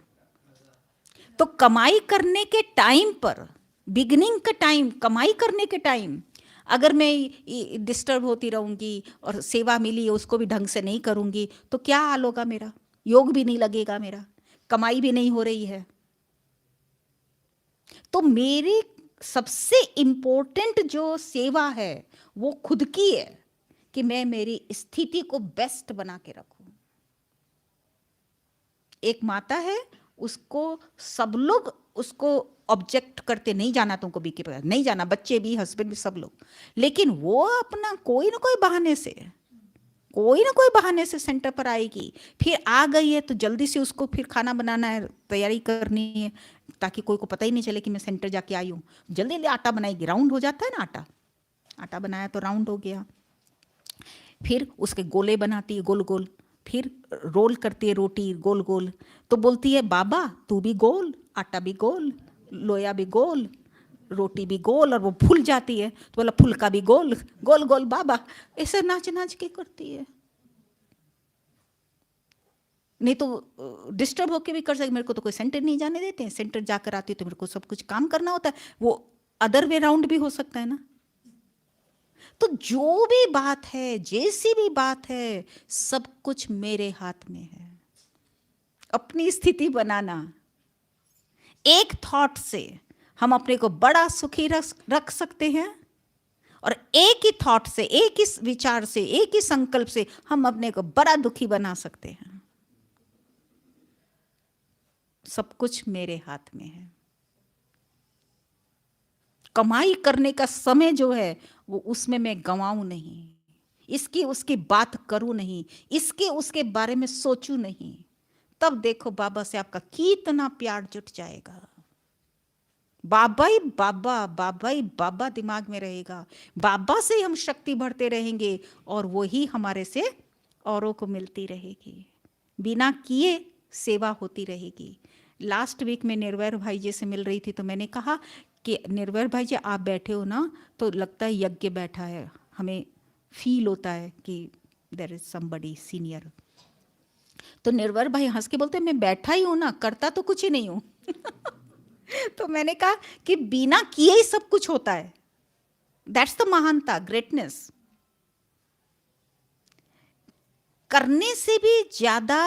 Speaker 1: तो कमाई करने के टाइम पर, बिगिनिंग का टाइम, कमाई करने के टाइम, अगर मैं डिस्टर्ब होती रहूंगी और सेवा मिली उसको भी ढंग से नहीं करूंगी तो क्या हाल होगा मेरा? योग भी नहीं लगेगा मेरा, कमाई भी नहीं हो रही है। तो मेरी सबसे इंपॉर्टेंट जो सेवा है वो खुद की है कि मैं मेरी स्थिति को बेस्ट बना के रखूं। एक माता है, उसको सब लोग उसको ऑब्जेक्ट करते, नहीं जाना तुमको बीके पर, नहीं जाना, बच्चे भी, हस्बैंड भी, सब लोग, लेकिन वो अपना कोई ना कोई बहाने से सेंटर पर आएगी। फिर आ गई है तो जल्दी से उसको फिर खाना बनाना है, तैयारी करनी है, ताकि कोई को पता ही नहीं चले कि मैं सेंटर जाके आई हूँ। जल्दी जल्दी आटा बनाएगी, राउंड हो जाता है ना, आटा बनाया तो राउंड हो गया। फिर उसके गोले बनाती है गोल गोल, फिर रोल करती है रोटी गोल गोल। तो बोलती है बाबा तू भी गोल, आटा भी गोल, लोया भी गोल, रोटी भी गोल, और वो फूल जाती है तो बोला फुलका भी गोल गोल गोल बाबा। ऐसे नाच नाच के करती है, नहीं तो डिस्टर्ब होके भी कर सकते। मेरे को तो कोई सेंटर नहीं जाने देते हैं, सेंटर जाकर आती तो मेरे को सब कुछ काम करना होता है, वो अदर वे राउंड भी हो सकता है ना। तो जो भी बात है, जैसी भी बात है, सब कुछ मेरे हाथ में है। अपनी स्थिति बनाना, एक थॉट से हम अपने को बड़ा सुखी रख सकते हैं, और एक ही थॉट से, एक ही विचार से, एक ही संकल्प से हम अपने को बड़ा दुखी बना सकते हैं। सब कुछ मेरे हाथ में है। कमाई करने का समय जो है वो उसमें मैं गंवाऊं नहीं, इसकी उसकी बात करूं नहीं, इसके उसके बारे में सोचूं नहीं। तब देखो बाबा से आपका कितना प्यार जुट जाएगा। बाबा ही बाबा, बाबा ही बाबा दिमाग में रहेगा, बाबा से हम शक्ति बढ़ते रहेंगे और वो ही हमारे से औरों को मिलती रहेगी। बिना किए सेवा होती रहेगी। लास्ट वीक में निर्वैर भाई जी से मिल रही थी तो मैंने कहा कि निर्वैर भाई जी आप बैठे हो ना तो लगता है यज्ञ बैठा है, हमें फील होता है कि देयर इज समबडी सीनियर। तो निर्वैर भाई हंस के बोलते मैं बैठा ही हूं ना, करता तो कुछ ही नहीं हूं। तो मैंने कहा कि बिना किए ही सब कुछ होता है, दैट्स द महानता, ग्रेटनेस। करने से भी ज्यादा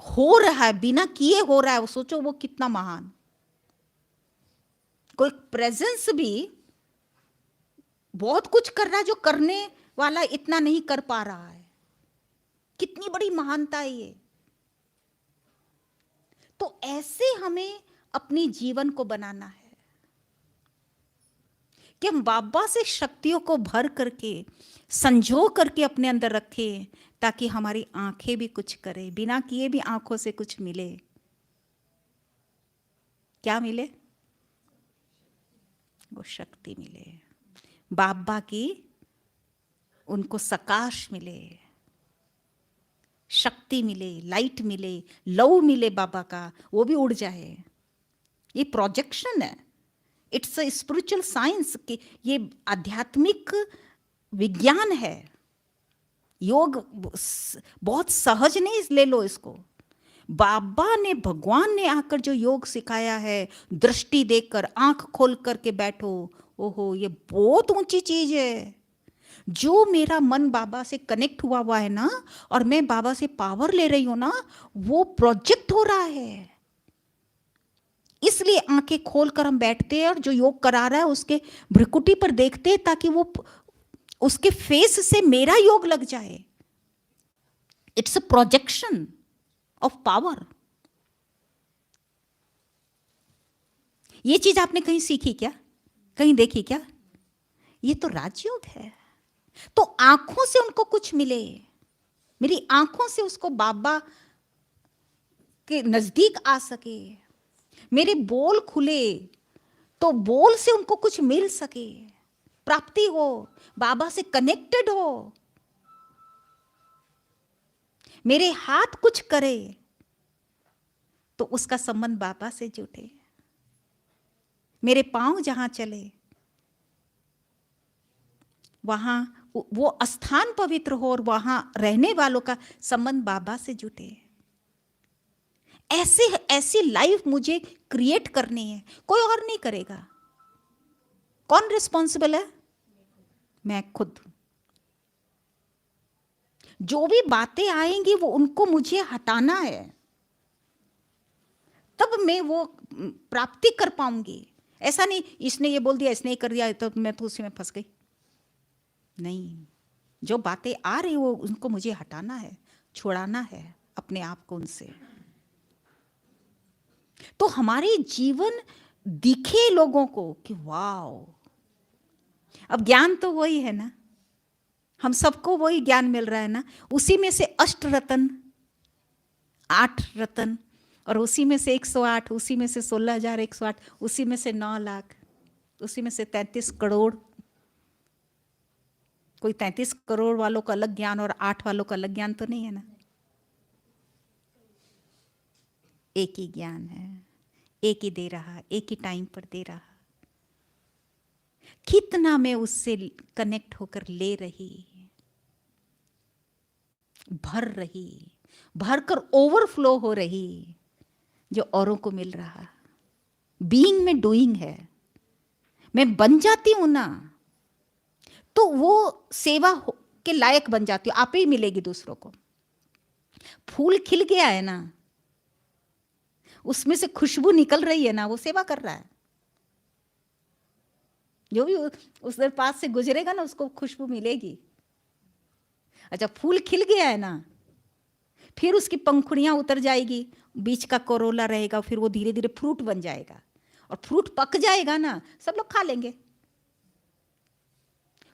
Speaker 1: हो रहा है, बिना किए हो रहा है, वो सोचो वो कितना महान। कोई प्रेजेंस भी बहुत कुछ कर रहा है जो करने वाला इतना नहीं कर पा रहा है, कितनी बड़ी महानता है ये। तो ऐसे हमें अपनी जीवन को बनाना है कि हम बाबा से शक्तियों को भर करके, संजो करके अपने अंदर रखें, ताकि हमारी आंखें भी कुछ करें, बिना किए भी आंखों से कुछ मिले। क्या मिले? वो शक्ति मिले, बाबा की उनको सकाश मिले, शक्ति मिले, लाइट मिले, लव मिले बाबा का, वो भी उड़ जाए। ये प्रोजेक्शन है, इट्स अ स्पिरिचुअल साइंस, कि ये आध्यात्मिक विज्ञान है। योग बहुत सहज नहीं ले लो इसको। बाबा ने, भगवान ने आकर जो योग सिखाया है, दृष्टि देखकर, आंख खोल करके बैठो, ओहो ये बहुत ऊंची चीज है। जो मेरा मन बाबा से कनेक्ट हुआ हुआ है ना, और मैं बाबा से पावर ले रही हूं ना, वो प्रोजेक्ट हो रहा है। इसलिए आंखें खोलकर हम बैठते हैं और जो योग करा रहा है उसके भ्रुकुटी पर देखते हैं, ताकि वो उसके फेस से मेरा योग लग जाए। It's a projection of power. ये चीज आपने कहीं सीखी क्या, कहीं देखी क्या? ये तो राजयोग है। तो आंखों से उनको कुछ मिले, मेरी आंखों से उसको बाबा के नजदीक आ सके, मेरे बोल खुले तो बोल से उनको कुछ मिल सके, प्राप्ति हो, बाबा से कनेक्टेड हो। मेरे हाथ कुछ करे तो उसका संबंध बाबा से जुटे। मेरे पांव जहां चले वहां वो स्थान पवित्र हो और वहां रहने वालों का संबंध बाबा से जुटे। ऐसे ऐसी लाइफ मुझे क्रिएट करनी है, कोई और नहीं करेगा। कौन रिस्पॉन्सिबल है? मैं खुद। जो भी बातें आएंगी वो उनको मुझे हटाना है, तब मैं वो प्राप्ति कर पाऊंगी। ऐसा नहीं इसने ये बोल दिया, इसने ये कर दिया तो मैं तो उसी में फंस गई। नहीं, जो बातें आ रही वो उनको मुझे हटाना है, छुड़ाना है अपने आप को उनसे। तो हमारे जीवन दिखे लोगों को कि वाओ। अब ज्ञान तो वही है ना, हम सबको वही ज्ञान मिल रहा है ना। उसी में से अष्ट रतन, 8 रतन, और उसी में से 108, उसी में से 16,108, उसी में से 9 लाख, उसी में से 33 करोड़। कोई 33 करोड़ वालों का अलग ज्ञान और 8 वालों का अलग ज्ञान तो नहीं है ना। एक ही ज्ञान है, एक ही दे रहा, एक ही टाइम पर दे रहा। कितना मैं उससे कनेक्ट होकर ले रही, भर रही, भरकर ओवरफ्लो हो रही, जो औरों को मिल रहा। बीइंग में डूइंग है। मैं बन जाती हूं ना, तो वो सेवा के लायक बन जाती हूँ, आप ही मिलेगी दूसरों को। फूल खिल गया है ना, उसमें से खुशबू निकल रही है ना, वो सेवा कर रहा है। जो भी उस पास से गुजरेगा ना, उसको खुशबू मिलेगी। अच्छा, फूल खिल गया है ना, फिर उसकी पंखुड़ियां उतर जाएगी, बीच का कोरोला रहेगा, फिर वो धीरे धीरे फ्रूट बन जाएगा, और फ्रूट पक जाएगा ना, सब लोग खा लेंगे।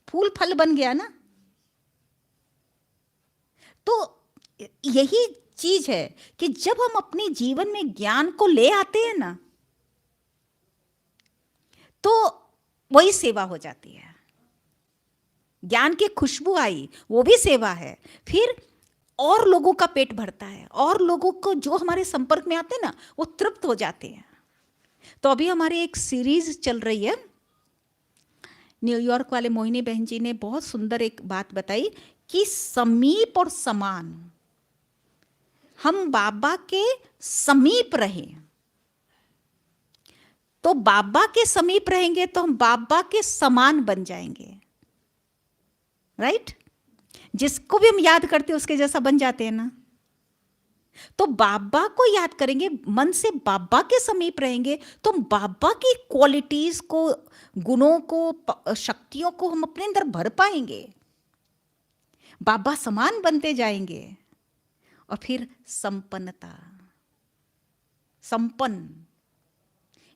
Speaker 1: फूल फल बन गया ना। तो यही चीज है कि जब हम अपने जीवन में ज्ञान को ले आते हैं ना, तो वही सेवा हो जाती है। ज्ञान की खुशबू आई, वो भी सेवा है। फिर और लोगों का पेट भरता है, और लोगों को जो हमारे संपर्क में आते हैं ना, वो तृप्त हो जाते हैं। तो अभी हमारी एक सीरीज चल रही है, न्यूयॉर्क वाले मोहिनी बहन जी ने बहुत सुंदर एक बात बताई कि समीप और समान। हम बाबा के समीप रहें, तो बाबा के समीप रहेंगे तो हम बाबा के समान बन जाएंगे। राइट? जिसको भी हम याद करते हैं उसके जैसा बन जाते हैं ना। तो बाबा को याद करेंगे, मन से बाबा के समीप रहेंगे, तो बाबा की क्वालिटीज को, गुणों को, शक्तियों को हम अपने अंदर भर पाएंगे, बाबा समान बनते जाएंगे। और फिर संपन्नता, संपन्न,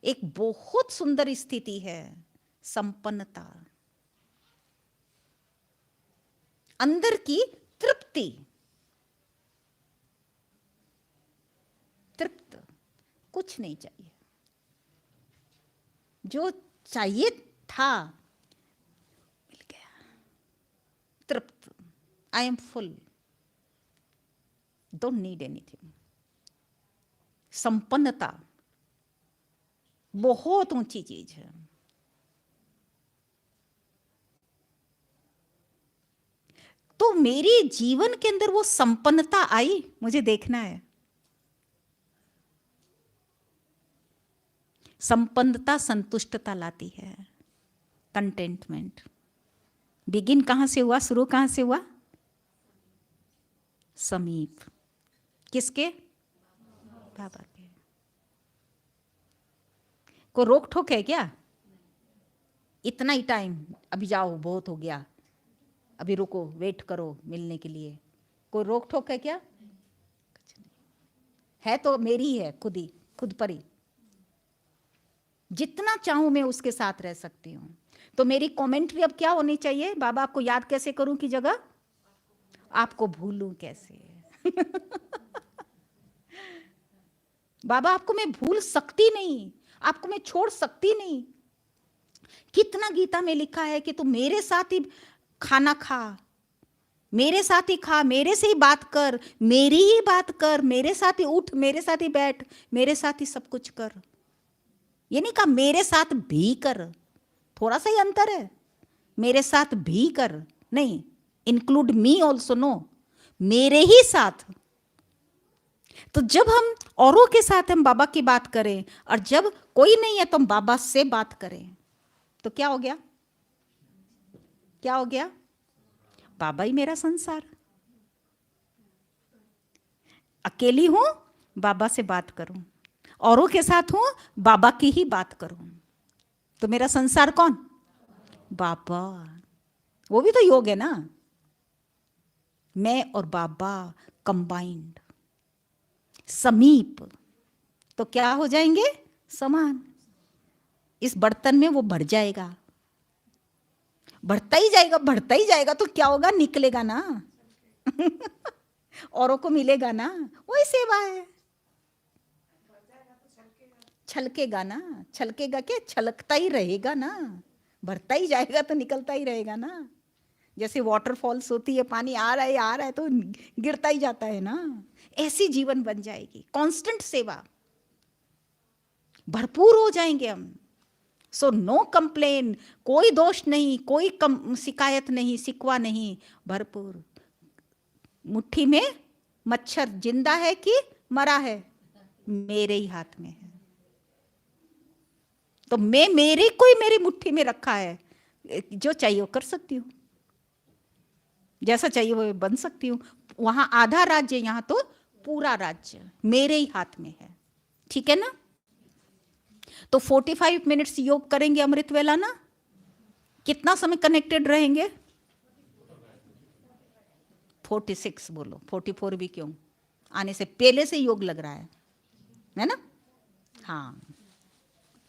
Speaker 1: एक बहुत सुंदर स्थिति है संपन्नता, अंदर की तृप्ति। तृप्त, कुछ नहीं चाहिए, जो चाहिए था मिल गया। तृप्त, I am full, don't need anything. संपन्नता बहुत ऊंची चीज है। तो मेरे जीवन के अंदर वो संपन्नता आई, मुझे देखना है। संपन्नता संतुष्टता लाती है, कंटेंटमेंट। बिगिन कहाँ से हुआ, शुरू कहाँ से हुआ? समीप। किसके? बाबा के। को रोक ठोक है क्या? इतना ही टाइम, अभी जाओ बहुत हो गया, अभी रुको, वेट करो मिलने के लिए, कोई रोक ठोक है क्या? है तो मेरी है, खुद ही, खुद पर ही। जितना चाहूं मैं उसके साथ रह सकती हूँ। तो मेरी कमेंट्री अब क्या होनी चाहिए? बाबा आपको याद कैसे करूं की जगह आपको भूलूं कैसे? बाबा आपको मैं भूल सकती नहीं, आपको मैं छोड़ सकती नहीं। कितना गीता में लिखा है कि तू मेरे साथ ही खाना खा, मेरे साथ ही खा, मेरे से ही बात कर, मेरी ही बात कर, मेरे साथ ही उठ, मेरे साथ ही बैठ, मेरे साथ ही सब कुछ कर। ये नहीं कहा मेरे साथ भी कर, थोड़ा सा ही अंतर है। मेरे साथ भी कर नहीं, इंक्लूड मी ऑल्सो, नो, मेरे ही साथ। तो जब हम औरों के साथ हम बाबा की बात करें, और जब कोई नहीं है तो हम बाबा से बात करें, तो क्या हो गया? क्या हो गया? बाबा ही मेरा संसार। अकेली हूं, बाबा से बात करूं, औरों के साथ हूं, बाबा की ही बात करूं, तो मेरा संसार कौन? बाबा। वो भी तो योग है ना, मैं और बाबा कंबाइंड, समीप, तो क्या हो जाएंगे? समान। इस बर्तन में वो बढ़ जाएगा, बढ़ता ही जाएगा, बढ़ता ही जाएगा, तो क्या होगा? निकलेगा ना। औरों को मिलेगा ना, वही सेवा है। छलकेगा ना, छलकेगा क्या? छलकता ही रहेगा ना, भरता ही जाएगा तो निकलता ही रहेगा ना। जैसे वाटरफॉल्स होती है, पानी आ रहा है तो गिरता ही जाता है ना, ऐसी जीवन बन जाएगी। कांस्टेंट सेवा, भरपूर हो जाएंगे हम। सो नो कंप्लेन, कोई दोष नहीं, कोई शिकायत नहीं, सिकवा नहीं, भरपूर। मुट्ठी में मच्छर जिंदा है कि मरा है? मेरे ही हाथ में है। तो मैं मेरे को ही मेरी मुट्ठी में रखा है, जो चाहिए वो कर सकती हूँ, जैसा चाहिए वो बन सकती हूँ। वहां आधा राज्य, यहां तो पूरा राज्य मेरे ही हाथ में है। ठीक है ना? तो 45 मिनट्स योग करेंगे अमृत वेला ना। कितना समय कनेक्टेड रहेंगे? 46 बोलो, 44 भी क्यों, आने से पहले से योग लग रहा है ना? हाँ,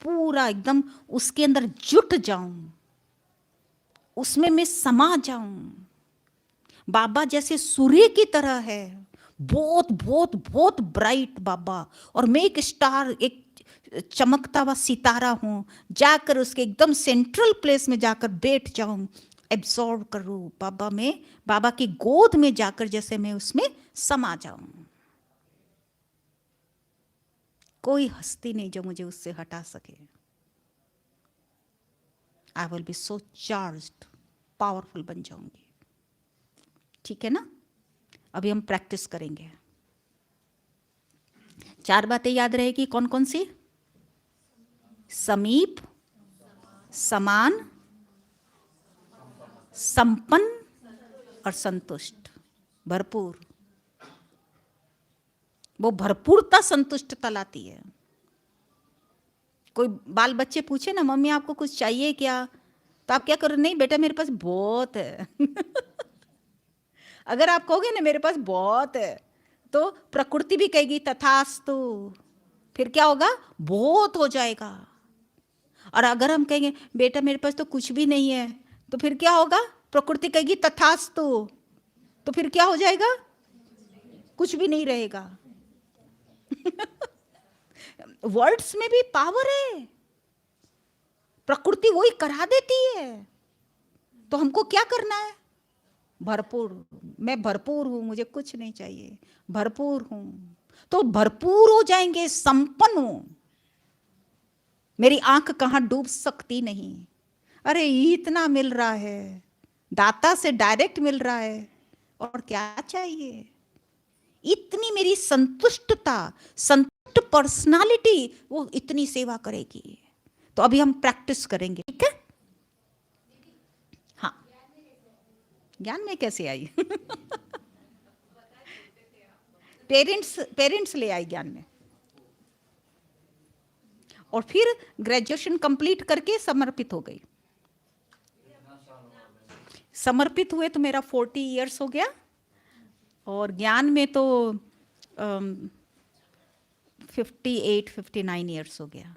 Speaker 1: पूरा एकदम उसके अंदर जुट जाऊं, उसमें मैं समा जाऊं। बाबा जैसे सूर्य की तरह है, बहुत बहुत बहुत ब्राइट बाबा, और मैं एक स्टार, एक चमकता हुआ सितारा हूं, जाकर उसके एकदम सेंट्रल प्लेस में जाकर बैठ जाऊं, एब्जॉर्ब करूं बाबा में, बाबा की गोद में जाकर जैसे मैं उसमें समा जाऊं। कोई हस्ती नहीं जो मुझे उससे हटा सके। I will be so charged, powerful बन जाऊंगी। ठीक है ना? अभी हम प्रैक्टिस करेंगे। 4 बातें याद रहेगी, कौन कौन सी? समीप, समान, संपन्न और संतुष्ट, भरपूर। वो भरपूरता संतुष्टता लाती है। कोई बाल बच्चे पूछे ना, मम्मी आपको कुछ चाहिए क्या, तो आप क्या करो? नहीं बेटा मेरे पास बहुत है। अगर आप कहोगे ना मेरे पास बहुत है, तो प्रकृति भी कहेगी तथास्तु, फिर क्या होगा? बहुत हो जाएगा। और अगर हम कहेंगे बेटा मेरे पास तो कुछ भी नहीं है, तो फिर क्या होगा? प्रकृति कहेगी तथास्तु, तो फिर क्या हो जाएगा? कुछ भी नहीं रहेगा। वर्ड्स में भी पावर है, प्रकृति वही करा देती है। तो हमको क्या करना है? भरपूर। मैं भरपूर हूं, मुझे कुछ नहीं चाहिए, भरपूर हूं, तो भरपूर हो जाएंगे, संपन्न हूं, मेरी आंख कहां डूब सकती नहीं। अरे इतना मिल रहा है, दाता से डायरेक्ट मिल रहा है, और क्या चाहिए? इतनी मेरी संतुष्टता, संतुष्ट पर्सनालिटी, वो इतनी सेवा करेगी। तो अभी हम प्रैक्टिस करेंगे, ठीक है? हाँ, ज्ञान में कैसे आई? पेरेंट्स ले आई ज्ञान में। और फिर ग्रेजुएशन कंप्लीट करके समर्पित हो गई। समर्पित हुए तो मेरा 40 इयर्स हो गया, और ज्ञान में तो 58-59 इयर्स हो गया।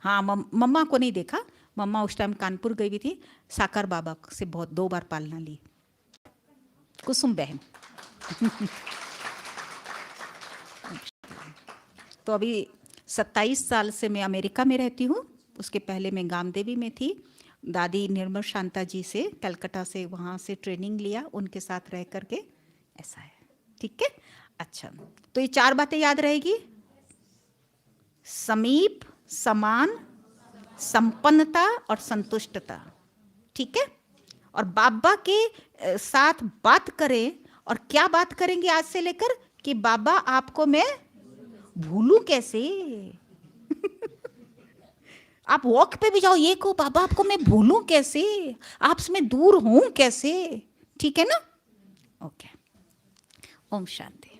Speaker 1: हाँ, मम्मा को नहीं देखा, मम्मा उस टाइम कानपुर गई हुई थी, साकार बाबा से बहुत 2 बार पालना ली, कुसुम बहन। तो अभी 27 साल से मैं अमेरिका में रहती हूँ। उसके पहले मैं गामदेवी में थी, दादी निर्मल शांता जी से कलकत्ता से, वहाँ से ट्रेनिंग लिया, उनके साथ रह करके ऐसा है। ठीक है, अच्छा, तो ये 4 बातें याद रहेगी। समीप, समान, संपन्नता और संतुष्टता। ठीक है, और बाबा के साथ बात करें, और क्या बात करेंगे आज से लेकर कि बाबा आपको मैं भूलूं कैसे? आप वॉक पे भी जाओ, ये कहो बाबा आपको मैं भूलूं कैसे, आपसे मैं दूर हूं कैसे? ठीक है ना? ओके, ओम शांति।